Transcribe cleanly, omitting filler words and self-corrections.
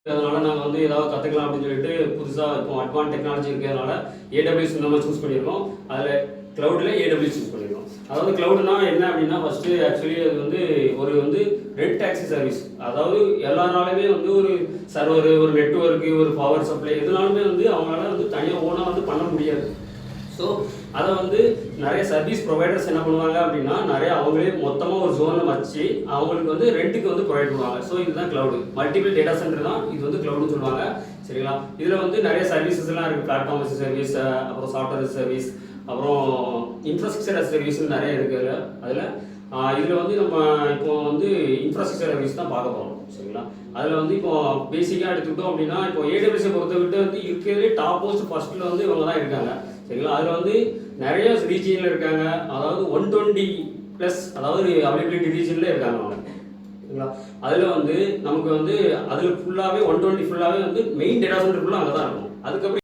அதனால நாங்கள் வந்து ஏதாவது கற்றுக்கலாம் அப்படின்னு சொல்லிட்டு புதுசாக இப்போ அட்வான்ஸ் டெக்னாலஜி இருக்கிறதுனால ஏடபிள்யூஎஸ் இந்த மாதிரி சூஸ் பண்ணியிருக்கோம். அதில் க்ளவுடில் ஏடபிள்யூஎஸ் சூஸ் பண்ணியிருக்கோம். அதாவது க்ளவுட்னா என்ன அப்படின்னா ஃபஸ்ட்டு ஆக்சுவலி அது வந்து ரெண்ட் டாக்ஸி சர்வீஸ். அதாவது எல்லாராலுமே ஒரு சர்வர், ஒரு நெட்வொர்க்கு, ஒரு பவர் சப்ளை எதுனாலுமே அவங்களால தனியாக ஓனாக பண்ண முடியாது. ஸோ அதை நிறைய சர்வீஸ் ப்ரொவைடர்ஸ் என்ன பண்ணுவாங்க அப்படின்னா நிறைய அவங்களே மொத்தமாக ஒரு ஜோனை வச்சு அவங்களுக்கு ரெண்ட்டுக்கு ப்ரொவைட் பண்ணுவாங்க. ஸோ இதுதான் க்ளவுடு. மல்டிபிள் டேட்டா சென்டர் தான் இது க்ளவுடுன்னு சொல்லுவாங்க. சரிங்களா? இதில் நிறைய சர்வீசஸ்லாம் இருக்குது. பிளாட்ஃபார்ம் சர்வீஸ், அப்புறம் சாஃப்ட்வேர் சர்வீஸ், அப்புறம் இன்ஃப்ராஸ்ட்ரக்சர் சர்வீஸ்னு நிறைய இருக்குது. அதில் நம்ம இப்போ இன்ஃப்ராஸ்ட்ரக்சர் சர்வீஸ் தான் பார்க்க போகிறோம். சரிங்களா? அதில் இப்போ பேசிக்காக எடுத்துக்கிட்டோம் அப்படின்னா இப்போ ஏடபிள்யூஎஸை பொறுத்தவிட்டு இருக்கிறதுலே டாப் மோஸ்ட் ஃபர்ஸ்ட்டில் இவங்க தான் இருக்காங்க. சரிங்களா? அதில் நிறைய ரீஜியனில் இருக்காங்க. அதாவது 120+ அதாவது அவைலபிலிட்டி ரீஜனில் இருக்காங்க அவங்க. சரிங்களா? அதில் நமக்கு அதில் ஃபுல்லாகவே 120 ஃபுல்லாகவே மெயின் டேட்டா சென்டர் ஃபுல்லாக அங்கே தான் இருக்கும். அதுக்கப்புறம்